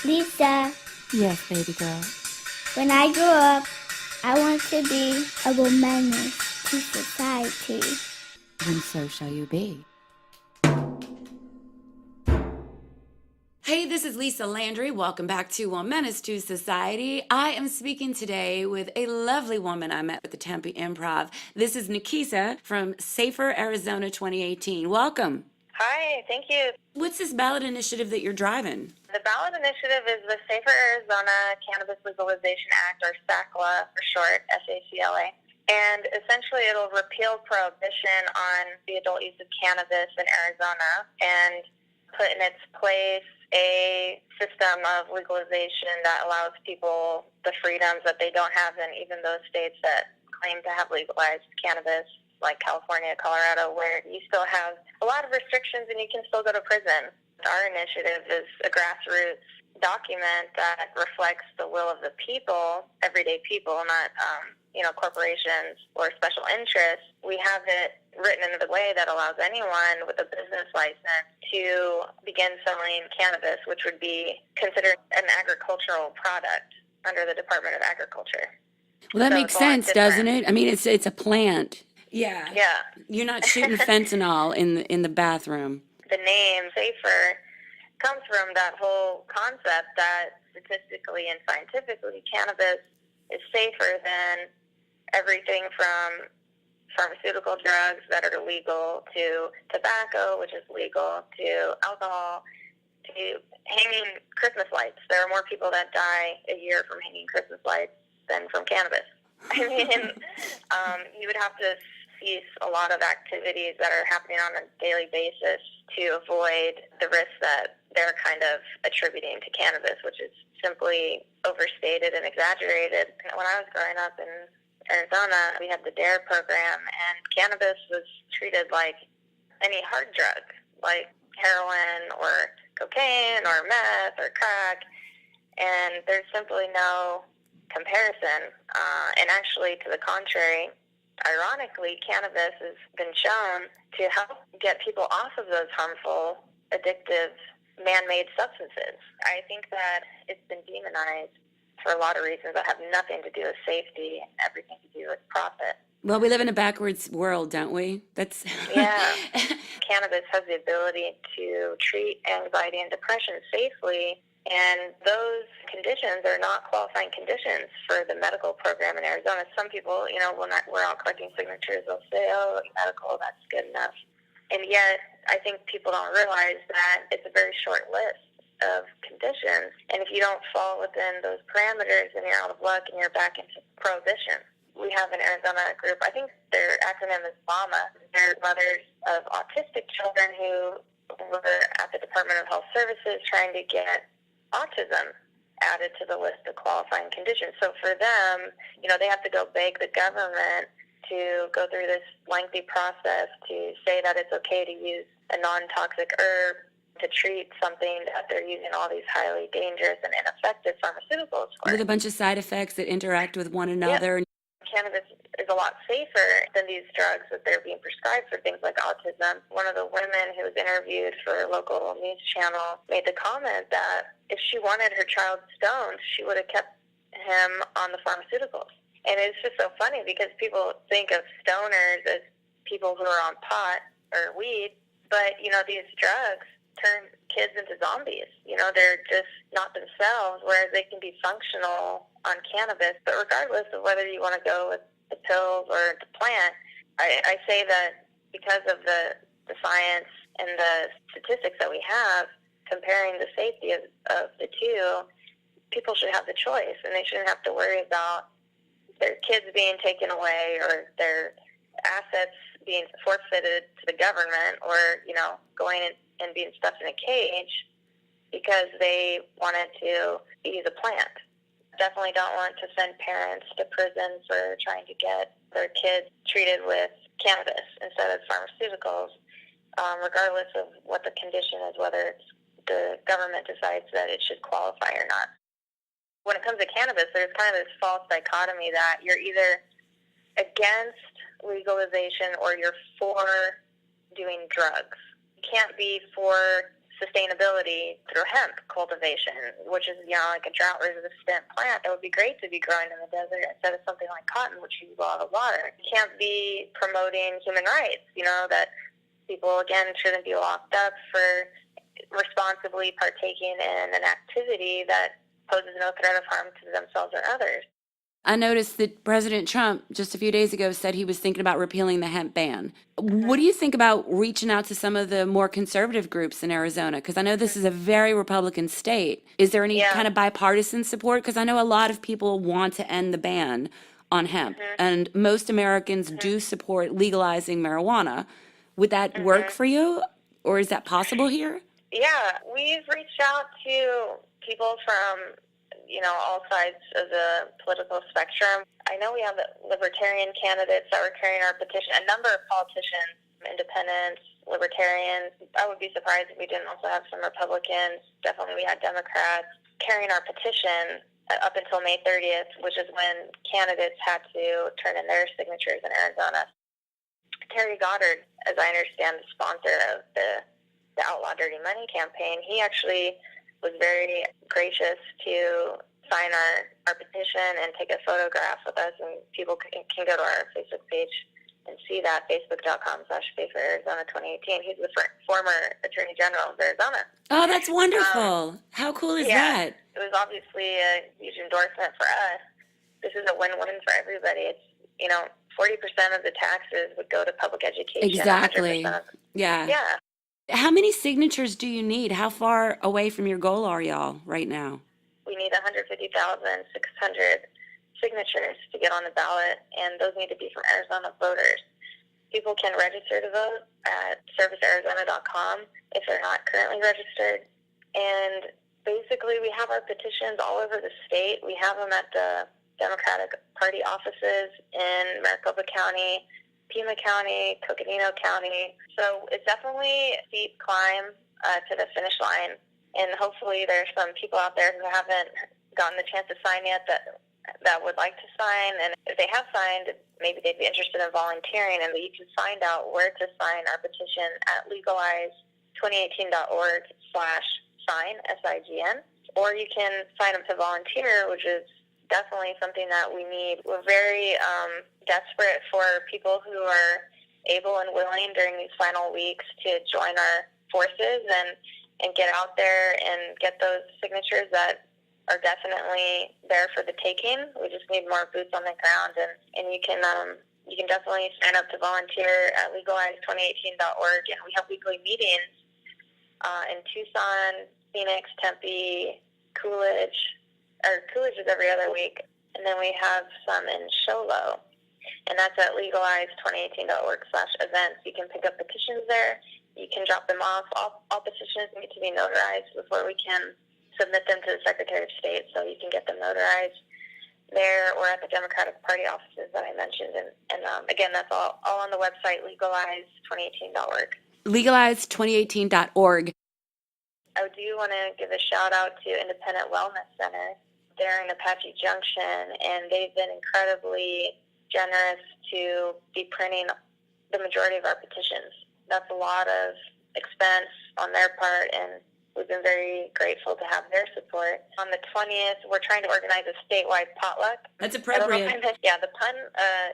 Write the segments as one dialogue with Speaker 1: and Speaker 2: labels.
Speaker 1: Lisa,
Speaker 2: Yes, baby girl.
Speaker 1: when I grow up, I want to be a womenace to society.
Speaker 2: Then so shall you be.
Speaker 3: Hey, this is Lisa Landry. Welcome back to Menace to Society. I am speaking today with a lovely woman I met at the Tempe Improv. This is Nakisa from Safer Arizona 2018. Welcome.
Speaker 4: Hi, thank you.
Speaker 3: What's this ballot initiative that you're driving?
Speaker 4: The ballot initiative is the Safer Arizona Cannabis Legalization Act, or SACLA for short, SACLA. And essentially it'll repeal prohibition on the adult use of cannabis in Arizona and put in its place a system of legalization that allows people the freedoms that they don't have in even those states that claim to have legalized cannabis, like California, Colorado, where you still have a lot of restrictions and you can still go to prison. Our initiative is a grassroots document that reflects the will of the people, everyday people, not corporations or special interests. We have it written in a way that allows anyone with a business license to begin selling cannabis, which would be considered an agricultural product under the Department of Agriculture.
Speaker 3: Well, that makes sense, doesn't it? I mean, it's a plant.
Speaker 4: Yeah.
Speaker 3: You're not shooting fentanyl in the bathroom.
Speaker 4: The name Safer comes from that whole concept that statistically and scientifically cannabis is safer than everything from pharmaceutical drugs that are legal to tobacco, which is legal, to alcohol, to hanging Christmas lights. There are more people that die a year from hanging Christmas lights than from cannabis. I mean, you would have to cease a lot of activities that are happening on a daily basis to avoid the risks that they're kind of attributing to cannabis, which is simply overstated and exaggerated. When I was growing up in Arizona, we had the DARE program, and cannabis was treated like any hard drug, like heroin or cocaine or meth or crack, and there's simply no comparison. And actually, to the contrary, ironically, cannabis has been shown to help get people off of those harmful, addictive, man-made substances. I think that it's been demonized for a lot of reasons that have nothing to do with safety and everything to do with profit.
Speaker 3: Well, we live in a backwards world, don't we?
Speaker 4: Yeah. Cannabis has the ability to treat anxiety and depression safely, and those conditions are not qualifying conditions for the medical program in Arizona. Some people, when we're all collecting signatures, they'll say, oh, medical, that's good enough. And yet, I think people don't realize that it's a very short list of conditions, and if you don't fall within those parameters, then you're out of luck and you're back into prohibition. We have an Arizona group, I think their acronym is MAMA. They're mothers of autistic children who were at the Department of Health Services trying to get autism added to the list of qualifying conditions. So for them, they have to go beg the government to go through this lengthy process to say that it's okay to use a non-toxic herb to treat something that they're using all these highly dangerous and ineffective pharmaceuticals for.
Speaker 3: With a bunch of side effects that interact with one another.
Speaker 4: Yep. Cannabis is a lot safer than these drugs that they're being prescribed for things like autism. One of the women who was interviewed for a local news channel made the comment that if she wanted her child stoned, she would have kept him on the pharmaceuticals. And it's just so funny because people think of stoners as people who are on pot or weed, but, these drugs turn kids into zombies. They're just not themselves, whereas they can be functional on cannabis. But regardless of whether you want to go with the pills or the plant, I say that because of the science and the statistics that we have, comparing the safety of the two, people should have the choice, and they shouldn't have to worry about their kids being taken away or their assets being forfeited to the government or, going and being stuffed in a cage because they wanted to use a plant. Definitely don't want to send parents to prison for trying to get their kids treated with cannabis instead of pharmaceuticals, regardless of what the condition is, whether it's the government decides that it should qualify or not. When it comes to cannabis, there's kind of this false dichotomy that you're either against legalization or you're for doing drugs. You can't be for sustainability through hemp cultivation, which is, like a drought-resistant plant that would be great to be growing in the desert instead of something like cotton, which uses a lot of water. You can't be promoting human rights, that people, again, shouldn't be locked up for responsibly partaking in an activity that poses no threat of harm to themselves or others.
Speaker 3: I noticed that President Trump just a few days ago said he was thinking about repealing the hemp ban. What do you think about reaching out to some of the more conservative groups in Arizona? Because I know this is a very Republican state. Is there any kind of bipartisan support? Because I know a lot of people want to end the ban on hemp, and most Americans do support legalizing marijuana. Would that work for you, or is that possible here?
Speaker 4: Yeah, we've reached out to people from all sides of the political spectrum. I know we have libertarian candidates that were carrying our petition, a number of politicians, independents, libertarians. I would be surprised if we didn't also have some Republicans. Definitely we had Democrats carrying our petition up until May 30th, which is when candidates had to turn in their signatures in Arizona. Terry Goddard, as I understand, the sponsor of the Outlaw Dirty Money campaign, he actually was very gracious to sign our petition and take a photograph with us, and people can go to our Facebook page and see that, facebook.com/SaferArizona2018. He's the former Attorney General of Arizona.
Speaker 3: Oh, that's wonderful. How cool is that?
Speaker 4: It was obviously a huge endorsement for us. This is a win-win for everybody. It's, 40% of the taxes would go to public education.
Speaker 3: Exactly.
Speaker 4: 100%.
Speaker 3: Yeah. How many signatures do you need? How far away from your goal are y'all right now?
Speaker 4: We need 150,600 signatures to get on the ballot, and those need to be from Arizona voters. People can register to vote at servicearizona.com if they're not currently registered. And basically, we have our petitions all over the state. We have them at the Democratic Party offices in Maricopa County, Pima County, Coconino County. So it's definitely a steep climb to the finish line. And hopefully there's some people out there who haven't gotten the chance to sign yet that would like to sign. And if they have signed, maybe they'd be interested in volunteering. And you can find out where to sign our petition at legalize2018.org/sign, SIGN. Or you can sign up to volunteer, which is definitely something that we need. We're very desperate for people who are able and willing during these final weeks to join our forces and get out there and get those signatures that are definitely there for the taking. We just need more boots on the ground, and you can definitely sign up to volunteer at legalize2018.org, and we have weekly meetings in Tucson, Phoenix, Tempe, Coolidge is every other week, and then we have some in Show Low, and that's at legalize2018.org/events. You can pick up petitions there. You can drop them off. All petitions need to be notarized before we can submit them to the Secretary of State, so you can get them notarized there or at the Democratic Party offices that I mentioned. And again, that's all on the website, legalize2018.org.
Speaker 3: Legalize2018.org.
Speaker 4: I do want to give a shout-out to Independent Wellness Center. They're in Apache Junction, and they've been incredibly generous to be printing the majority of our petitions. That's a lot of expense on their part, and we've been very grateful to have their support. On the 20th, we're trying to organize a statewide potluck.
Speaker 3: That's appropriate.
Speaker 4: The pun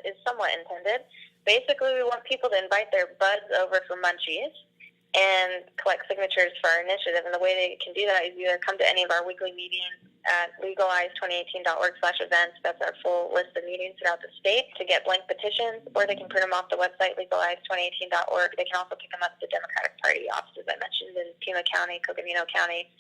Speaker 4: is somewhat intended. Basically, we want people to invite their buds over for munchies and collect signatures for our initiative. And the way they can do that is either come to any of our weekly meetings at legalize2018.org/events. That's our full list of meetings throughout the state to get blank petitions, or they can print them off the website, legalize2018.org. They can also pick them up at the Democratic Party offices I mentioned in Pima County, Coconino County,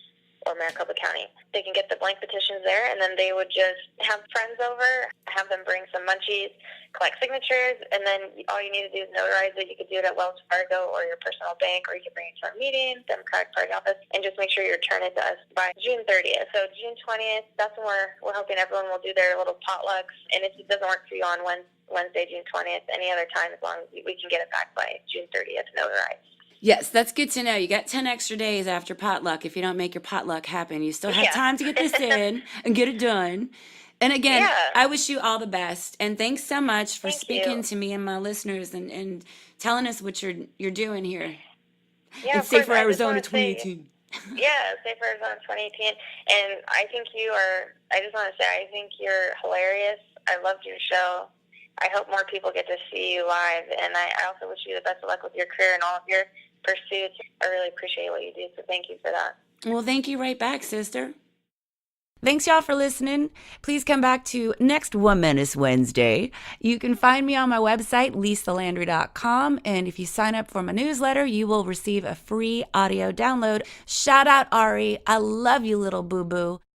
Speaker 4: or Maricopa County. They can get the blank petitions there, and then they would just have friends over, have them bring some munchies, collect signatures, and then all you need to do is notarize it. You could do it at Wells Fargo or your personal bank, or you can bring it to our meeting, Democratic Party office, and just make sure you return it to us by June 30th. So June 20th, that's when we're hoping everyone will do their little potlucks, and if it doesn't work for you on Wednesday, June 20th, any other time, as long as we can get it back by June 30th, notarized.
Speaker 3: Yes, that's good to know. You got 10 extra days after potluck. If you don't make your potluck happen, you still have time to get this in and get it done. And again, I wish you all the best. And thanks so much for speaking to me and my listeners and telling us what you're doing here.
Speaker 4: Yeah,
Speaker 3: and Safer Arizona 2018.
Speaker 4: Yeah, Safe Arizona 2018. And I just want to say, I think you're hilarious. I loved your show. I hope more people get to see you live. And I also wish you the best of luck with your career and all of your pursuits. I really appreciate what you do, so thank you for that.
Speaker 3: Well, thank you right back, sister. Thanks, y'all, for listening. Please come back to next Womenace Wednesday. You can find me on my website, lisalandry.com. And if you sign up for my newsletter, you will receive a free audio download. Shout out, Ari. I love you, little boo-boo.